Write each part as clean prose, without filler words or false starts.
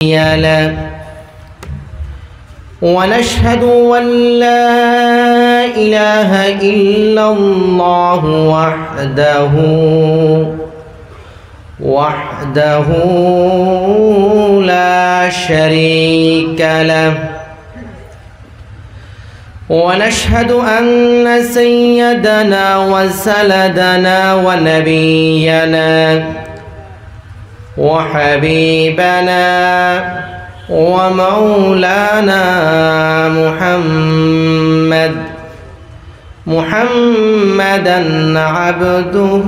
له ونشهد أن لا إله إلا الله وحده لا شريك له ونشهد أن سيدنا وسندنا ونبينا وحبيبنا ومولانا محمدا عبده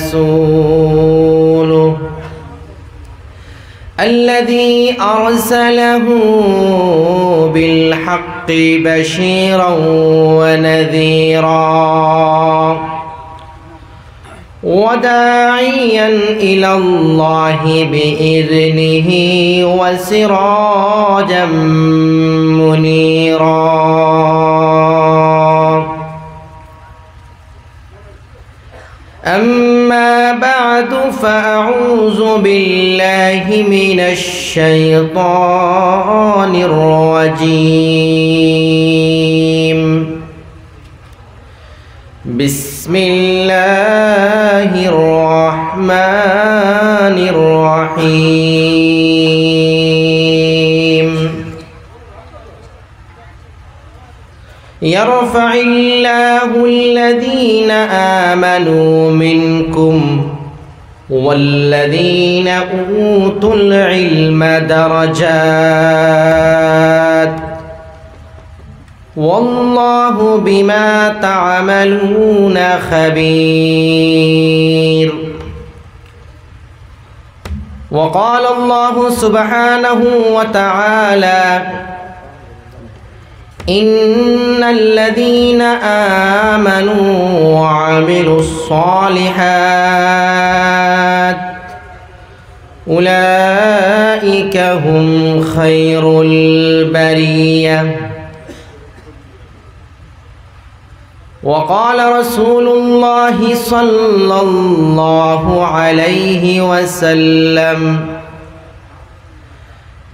ورسوله الذي أرسله بالحق بشيرا ونذيرا وداعيا إلى الله بإذنه وسراجا منيرا أما بعد فأعوذ بالله من الشيطان الرجيم بسم الله الرحمن الرحيم يرفع الله الذين آمنوا منكم والذين أوتوا العلم درجات والله بما تعملون خبير. وقال الله سبحانه وتعالى إن الذين آمنوا وعملوا الصالحات أولئك هم خير البرية. وقال رسول الله صلى الله عليه وسلم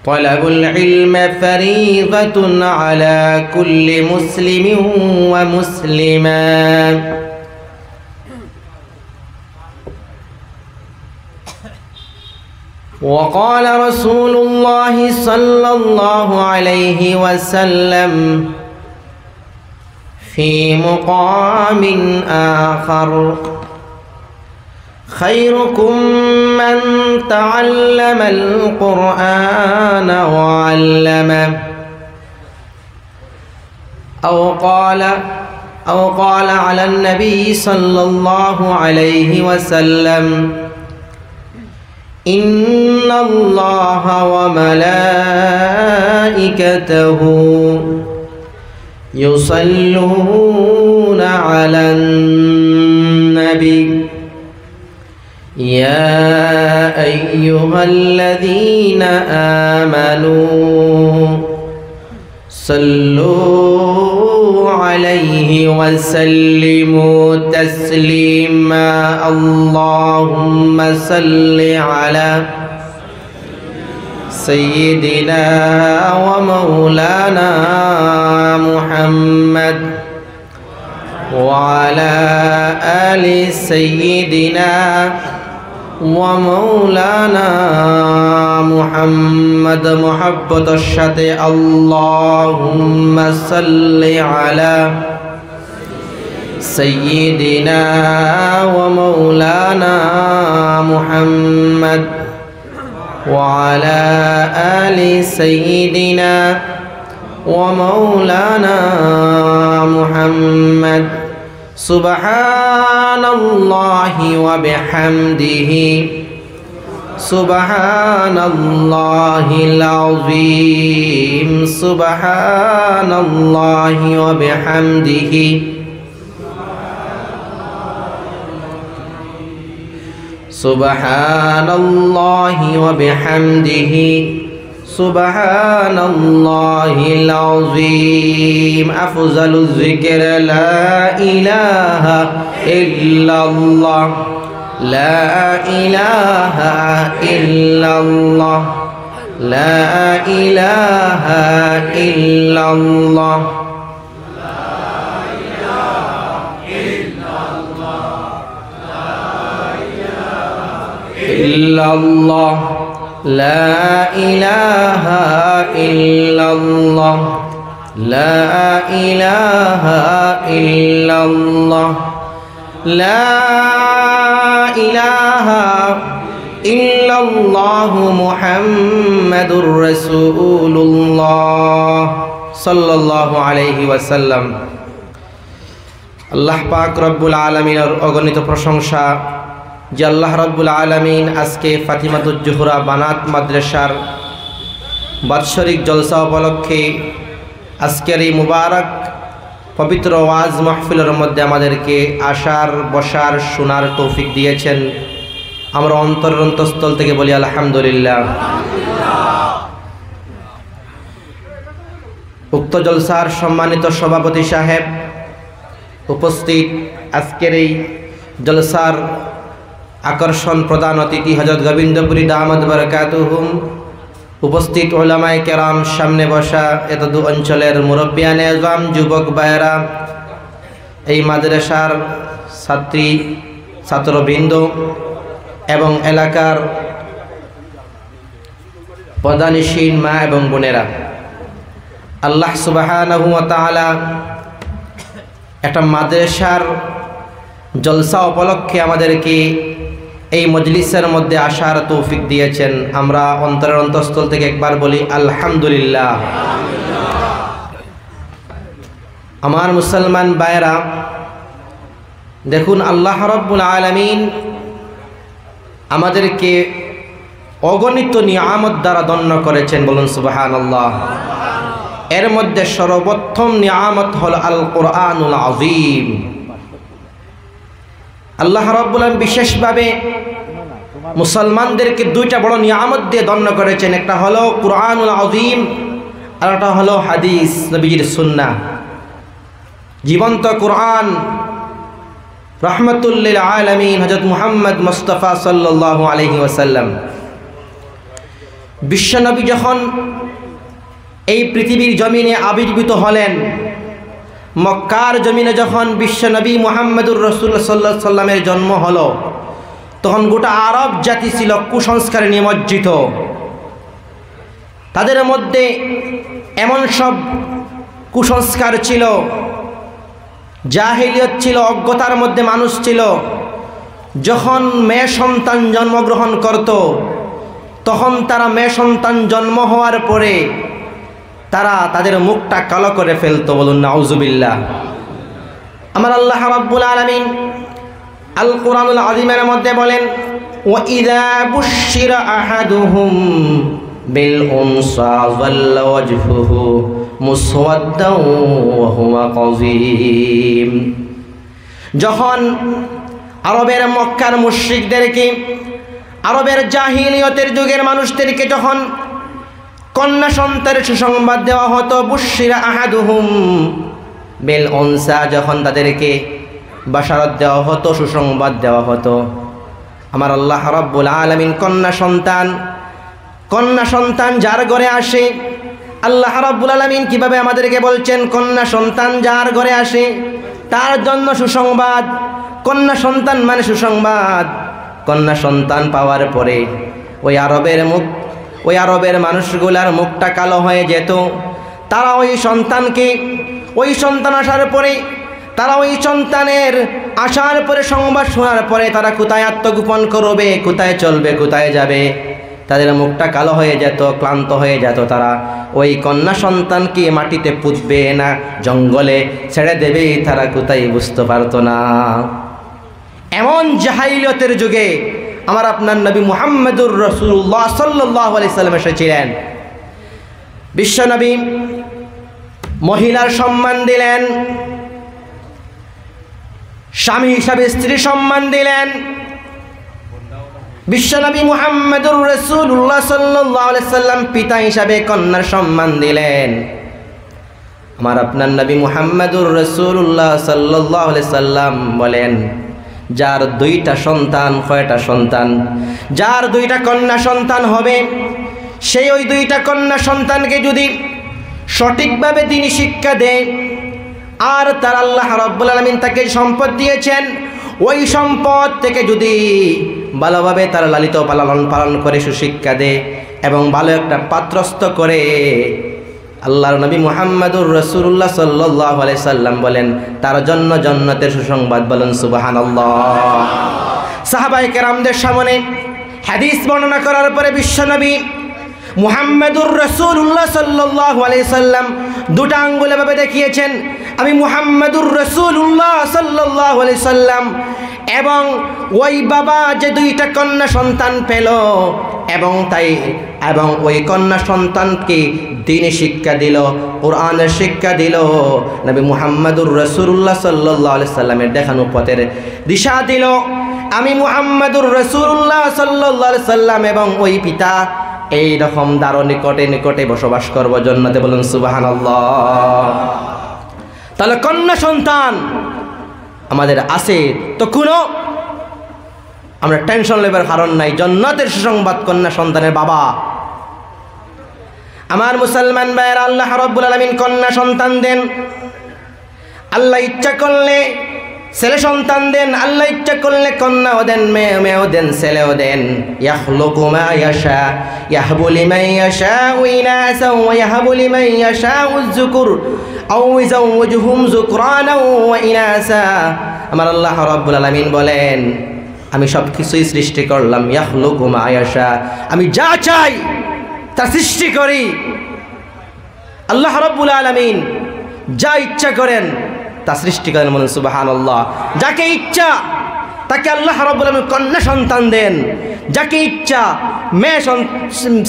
طلب العلم فريضة على كل مسلم ومسلمة. وقال رسول الله صلى الله عليه وسلم في مقام آخر خيركم من تعلم القرآن وعلمه أو قال على النبي صلى الله عليه وسلم إن الله وملائكته يصلون على النبي يا أيها الذين آمنوا صلوا عليه وسلموا تسليما. اللهم صل على سيدنا ومولانا محمد وعلى آل سيدنا ومولانا محمد محبة الشتى. اللهم صل على سيدنا ومولانا محمد وعلى آل سيدنا ومولانا محمد. سبحان الله وبحمده سبحان الله العظيم سبحان الله وبحمده سبحان الله وبحمده سبحان الله العظيم. أفضل الذكر لا إله إلا الله لا إله إلا الله لا إله إلا الله إلا الله لا إله إلا الله لا إله إلا الله لا إله إلا الله محمد رسول الله صلى الله عليه وسلم আল্লাহ পাক রব্বুল আলামিনের অগণিত প্রশংসা যে আল্লাহ রব্বুল আলামিন আজকে ফাতিমাতুজ জোহরা বানাত মাদ্রাসার বাৎসরিক জলসা উপলক্ষে আজকের এই মুবারক পবিত্র ওয়াজ মাহফিলের মধ্যে আমাদেরকে আসার বসার শোনার তৌফিক দিয়েছেন। আমরা অন্তরস্থল থেকে বলি আলহামদুলিল্লাহ। উক্ত জলসার সম্মানিত সভাপতি সাহেব, উপস্থিত আজকের এই জলসার আকর্ষণ প্রধান অতিথি হযরত গোবিন্দপুরী দামাত বারাকাতুহুম, উপস্থিত উলামায়ে কেরাম, সামনে বসা এতদু অঞ্চলের মুরব্বিয়ানে আযম, যুবক ভাইয়েরা, এই মাদ্রাসার ছাত্রী ছাত্রবৃন্দ এবং এলাকার প্রধানশীল মা এবং বোনেরা, আল্লাহ সুবহানাহু ওয়া তাআলা একটা মাদ্রাসার জলসা উপলক্ষে আমাদেরকে এই মজলিসের মধ্যে আসার তৌফিক দিয়েছেন। আমরা অন্তরের অন্তঃস্থল থেকে একবার বলি আলহামদুলিল্লাহ। আমার মুসলমান ভাইরা, দেখুন আল্লাহ রাব্বুল আলামিন আমাদেরকে অগণিত নিয়ামত দ্বারা ধন্য করেছেন, বলুন সুবহানাল্লাহ। এর মধ্যে সর্বপ্রথম নিয়ামত হল আল কোরআনুল আযীম। আল্লাহ রাব্বুল আলামিন বিশেষভাবে মুসলমানদেরকে দুইটা বড় নিয়ামত দিয়ে ধন্য করেছেন। একটা হলো কোরআনুল আযীম আর একটা হলো হাদিস, নবীজির সুন্নাহ। জীবন্ত কোরআন, রাহমাতুল লিল আলামিন হযরত মুহাম্মদ মুস্তাফা সাল্লাল্লাহু আলাইহি ওয়াসাল্লাম। বিশ্বনবী যখন এই পৃথিবীর জমিনে আবির্ভূত হলেন, মক্কার জমিনে যখন বিশ্বনবী মুহাম্মদুর রাসূলুল্লাহ সাল্লাল্লাহু আলাইহি সাল্লামের জন্ম হলো, তখন গোটা আরব জাতি ছিল কুসংস্কারে নিমজ্জিত। তাদের মধ্যে এমন সব কুসংস্কার ছিল, জাহিলিয়ত ছিল, অজ্ঞতার মধ্যে মানুষ ছিল। যখন মেয়ে সন্তান জন্মগ্রহণ করত, তখন তারা মেয়ে সন্তান জন্ম হওয়ার পরে তারা তাদের মুখটা কালো করে ফেলতো, বলুন নাউজুবিল্লাহ। আমার আল্লাহ রাব্বুল আলামিন আল কোরআনুল আযীমের মধ্যে বলেন, ওয়া ইযা বুশিরা আহাদুহুম বিল উনসা যাল্লা ওয়াজহুহু মুসওয়াদ্দান ওয়া হুয়া কাযীম। যখন আরবের মক্কার মুশরিকদেরকে, আরবের জাহিলিয়তের যুগের মানুষদেরকে যখন কন্যা সন্তানের সুসংবাদ দেওয়া হতো, বুশিরা আহাদুহুম বিল উনসা, যখন তাদেরকে বাশারত দেওয়া হতো, সুসংবাদ দেওয়া হতো, আমার আল্লাহ রাব্বুল আলামিন কন্যা সন্তান যার ঘরে আসে, আল্লাহ রাব্বুল আলামিন কিভাবে আমাদেরকে বলছেন, কন্যা সন্তান যার ঘরে আসে তার জন্য সুসংবাদ। কন্যা সন্তান মানে সুসংবাদ। কন্যা সন্তান পাওয়ার পরে ওই আরবের মানুষগুলার মুখটা কালো হয়ে যেত। তারা ওই সন্তান আসার পরে, তারা ওই সন্তানের আসার পরে সংবাদ শোনার পরে তারা কোথায় আত্মগোপন করবে, কোথায় চলবে, কোথায় যাবে, তাদের মুখটা কালো হয়ে যেত, ক্লান্ত হয়ে যেত। তারা ওই কন্যা সন্তানকে মাটিতে পুঁতবে না জঙ্গলে ছেড়ে দেবে, তারা কোথায় বুঝতে পারতো না। এমন জাহিলিয়তের যুগে আমার আপনার নবী মুহাম্মদুর রাসূলুল্লাহ সাল্লাল্লাহু আলাইহি সাল্লাম এসেছিলেন। বিশ্বনবী মহিলার সম্মান দিলেন, স্বামী হিসাবে স্ত্রী সম্মান দিলেন। বিশ্বনবী মুহাম্মদুর রাসূলুল্লাহ সাল্লাল্লাহু আলাইহি সাল্লাম পিতা হিসাবে কন্যার সম্মান দিলেন। আমার আপনার নবী মুহাম্মদুর রাসূলুল্লাহ সাল্লাল্লাহু আলাইহি সাল্লাম বলেন, যার দুইটা সন্তান, কয়টা সন্তান? যার দুইটা কন্যা সন্তান হবে, সেই ওই দুইটা কন্যা সন্তানকে যদি সঠিকভাবে তিনি শিক্ষা দেয়, আর তার আল্লাহ রাব্বুল আলামিন তাকে সম্পদ দিয়েছেন, ওই সম্পদ থেকে যদি ভালোভাবে তার লালিত পালন করে সুশিক্ষা দেয় এবং ভালো একটা পাত্রস্থ করে, আল্লাহর নবী মুহাম্মদুর রাসূলুল্লাহ সাল্লাল্লাহু আলাইহি সাল্লাম বলেন তার জন্য জান্নাতের সুসংবাদ। বলেন সুবহানাল্লাহ। সাহাবায়ে কেরামদের সামনে হাদিস বর্ণনা করার পরে বিশ্বনবী মুহাম্মদুর রাসূলুল্লাহ সাল্লাল্লাহু আলাইহি সাল্লাম দুটো আঙ্গুল এভাবে দেখিয়েছেন, আমি মুহাম্মদুর রাসূলুল্লাহ সাল্লাল্লাহু আলাইহি সাল্লাম। এবং ওই বাবা যে দুইটা কন্যা সন্তান পেল এবং ওই কন্যা সন্তানকে দ্বীনি শিক্ষা দিল, কোরআনের শিক্ষা দিল, নবী মুহাম্মদুর রাসূলুল্লাহ সাল্লাল্লাহু আলাইহি সাল্লামের দেখানো পথের দিশা দিল। আমি মুহাম্মদুর রাসূলুল্লাহ সাল্লাল্লাহু আলাইহি সাল্লাম এবং ওই পিতা এই রকম দারো নিকটে নিকটে বসবাস করব জান্নাতে। বলুন সুবহানাল্লাহ। তাহলে কন্যা সন্তান আমাদের আছে তো কোনো আমরা টেনশন নেবার কারণ নাই, জান্নাতের সুসংবাদ কন্যা সন্তানের বাবা। আমার মুসলমান ভাইয়েরা, আল্লাহ রাব্বুল আলামিন কন্যা সন্তান দেন, আল্লাহ ইচ্ছা করলে ছেলে সন্তান দেন, আল্লাহ ইচ্ছা করলে কন্যাও দেন, মেয়েও দেন, ছেলেও দেন। ইয়াখলুকু মা ইয়াশা ইয়াহবু লিমান ইয়াশাউ ইনাসা ওয়া ইয়াহবু লিমান ইয়াশাউ যুকুর আও ইযাওজুহুম যুকরানা ওয়া ইনাসা। আমার আল্লাহ রাব্বুল আলামিন বলেন আমি সব কিছুই সৃষ্টি করলাম। ইয়াখলুকু মা ইয়াশা, আমি যা চাই তা সৃষ্টি করি। আল্লাহ রাব্বুল আলামিন যা ইচ্ছা করেন তা সৃষ্টি করেন। বলেন সুবহানাল্লাহ। যাকে ইচ্ছা তাকে আল্লাহ রাব্বুল আলামিন কন্যা সন্তান দেন, যাকে ইচ্ছা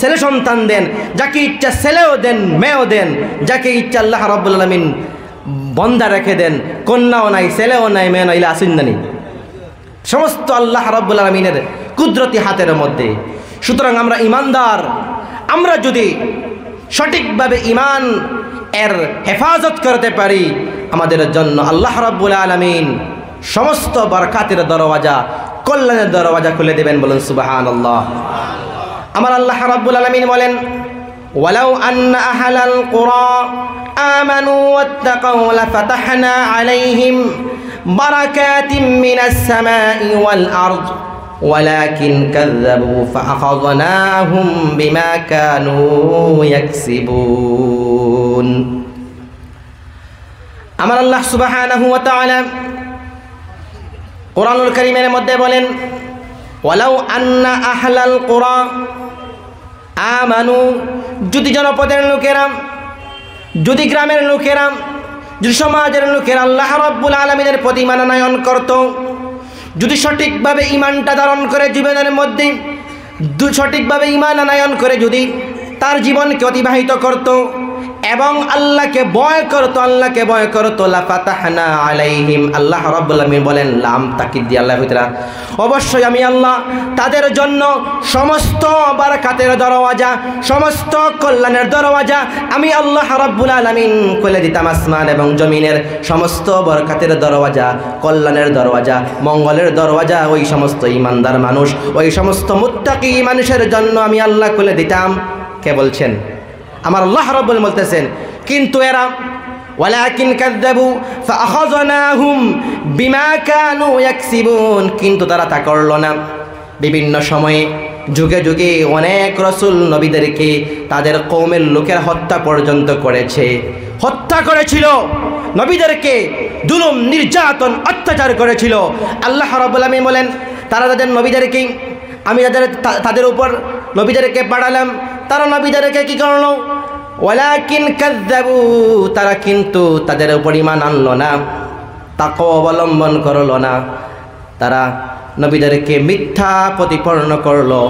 ছেলে সন্তান দেন, যাকে ইচ্ছা ছেলেও দেন, মেয়েও দেন, যাকে ইচ্ছা আল্লাহ রাব্বুল আলামিন বন্দা রেখে দেন, কন্যাও নাই, ছেলেও নাই, মেয়ে নাই, আসিন্দানি, সমস্ত আল্লাহ রাব্বুল আলামিনের কুদরতি হাতের মধ্যে। সুতরাং আমরা ইমানদার, আমরা যদি সঠিকভাবে ইমান এর হেফাজত করতে পারি, আমাদের জন্য আল্লাহ রাব্বুল আলামিন সমস্ত বরকতের দরওয়াজা, কল্যাণের দরওয়াজা খুলে দেবেন। বলুন সুবহানাল্লাহ। আমার আল্লাহ রাব্বুল আলামিন বলেন ওয়ালাউ আন্না আহলাল কুরা আমানু ওয়াত্তাকাউ লাফাতাহনা আলাইহিম বারাকাতিম মিনাস সামাই ওয়াল আরদ ওয়ালাকিন কাযযাবু ফাআখাযনাহুম বিমা কানু ইয়াকসিবুন। আমার আল্লাহ সুবহানাহু ওয়া তাআলা কোরআনুল কারীমের মধ্যে বলেন ওয়ালাউ আন্না আহলাল কুরা আমানু, যদি জনপদের লোকেরা, যদি গ্রামের লোকেরা, যদি সমাজের লোকেরা আল্লাহ রাব্বুল আলামিনের প্রতি মানানয়ন করত, যদি সঠিকভাবে ঈমানটা ধারণ করে জীবনের মধ্যে সঠিকভাবে ঈমান আনয়ন করে যদি তার জীবনকে অতিবাহিত করত এবং আল্লাহকে ভয় করত, লাফাতাহনা আলাইহিম, আল্লাহ রাব্বুল আলামিন বলেন লাম তাকিদ দিয়ে আল্লাহ ভিতরা, অবশ্যই আমি আল্লাহ তাদের জন্য সমস্ত বারাকাতের দরওয়াজা, সমস্ত কল্যাণের দরওয়াজা আমি আল্লাহ রাব্বুল আলামিন খুলে দিতাম। আসমান এবং জমিনের সমস্ত বরকতের দরওয়াজা, কল্যাণের দরওয়াজা, মঙ্গলের দরওয়াজা ওই সমস্ত ঈমানদার মানুষ, ওই সমস্ত মুত্তাকি মানুষের জন্য আমি আল্লাহ খুলে দিতাম। কে বলছেন? আমার আল্লাহ রাব্বুল বলতেছেন কিন্তু এরা ওয়ালাকিন কাযযাবু ফাআখাযনাহুম বিমা কানু ইয়াকসিবুন, কিন্তু তারা তা করল না। বিভিন্ন সময়ে যুগে যুগে অনেক রাসূল নবীদেরকে তাদের কওমের লোকেরা হত্যা পর্যন্ত হত্যা করেছিল, নবীদেরকে জুলুম, নির্যাতন, অত্যাচার করেছিল। আল্লাহ রাব্বুল আলামিন বলেন তারা তাদের নবীদেরকে, আমি তাদের উপর নবীদেরকে পাঠালাম, তারা নবীদেরকে কি করলো? ওয়ালাকিন কাযযাবু, তারা কিন্তু তাদের উপর ঈমান আনলো না, তাকওয়া অবলম্বন করলো না, তারা নবীদেরকে মিথ্যা প্রতিপন্ন করলো।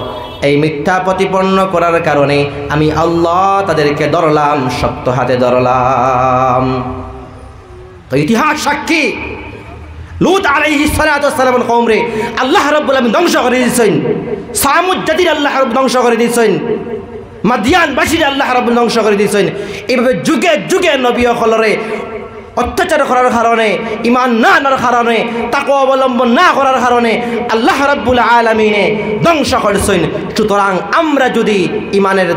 এই মিথ্যা প্রতিপন্ন করার কারণে আমি আল্লাহ তাদেরকে ধরলাম, শক্ত হাতে ধরলাম। তো ইতিহাস সাক্ষী, লূত আলাইহিস সালাতু ওয়াস সালামের কওমরে আল্লাহ রাব্বুল আলামিন ধ্বংস করে দিয়েছেন, সামুদ জাতির আল্লাহ রাব্বুল ধ্বংস করে দিয়েছেন, মাদিয়ানবাসীর আল্লাহ রাব্বুল ধ্বংস করে দিয়েছেন। এইভাবে যুগে যুগে নবী হলরে অত্যাচার করার কারণে, ঈমান না আনার কারণে, তাকওয়া অবলম্বন না করার কারণে আল্লাহ রাব্বুল আলামিনে ধ্বংস করেছেন। সুতরাং আমরা যদি ঈমানের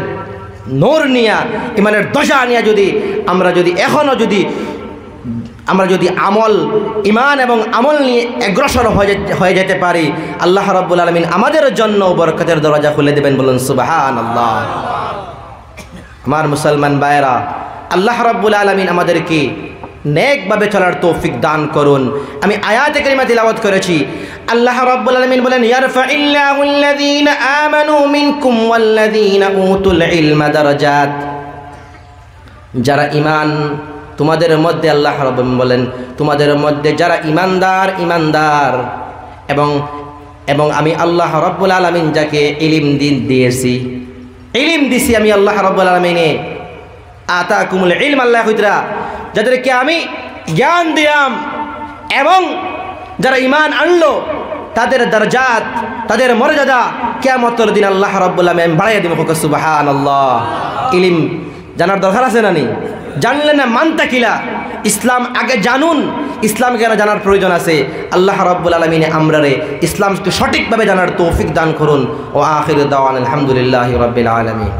নূর নিয়া, ঈমানের ধ্বজা নিয়া আমরা যদি আমল, ঈমান এবং আমল নিয়ে অগ্রসর হয়ে যেতে পারি, আল্লাহ রাব্বুল আলামিন আমাদের জন্য বরকতের দরজা খুলে দেবেন। বলুন সুবহানাল্লাহ। আমার মুসলমান ভাইরা, আল্লাহ রাব্বুল আলামিন আমাদেরকে নেকভাবে চলার তৌফিক দান করুন। আমি আয়াতে কারিমা তিলাওয়াত করেছি। আল্লাহ রাব্বুল আলামিন বলেন, ইয়ারফাইল্লাহু আল্লাযীনা আমানু মিনকুম ওয়াল্লাযীনা উতুল ইলমা দারাজাত। যারা ঈমান তোমাদের মধ্যে, আল্লাহ রাব্বুল বলেন তোমাদের মধ্যে যারা ঈমানদার এবং আমি আল্লাহ রাব্বুল আলামিন যাকে ইলম দিয়েছি, ইলম দিছি আমি আল্লাহ রাব্বুল আলামিনে, আতাকুমুল ইলম, আল্লাহ কইতরা যাদেরকে আমি জ্ঞান দিলাম এবং যারা ঈমান আনলো তাদের দরজাত, তাদের মর্যাদা কিয়ামতের দিন আল্লাহ রাব্বুল আলামিন বাড়াইয়া দিব। সুবহানাল্লাহ। ইলম জানার দরকার আছে না? জানলে না মানতা কিলা? ইসলাম আগে জানুন। ইসলাম কেন জানার প্রয়োজন আছে? আল্লাহ রাব্বুল আলামিন আমরারে ইসলামকে সঠিকভাবে জানার তৌফিক দান করুন। ও আখিরু দাওয়ানা আলহামদুলিল্লাহি রাব্বিল আলামিন।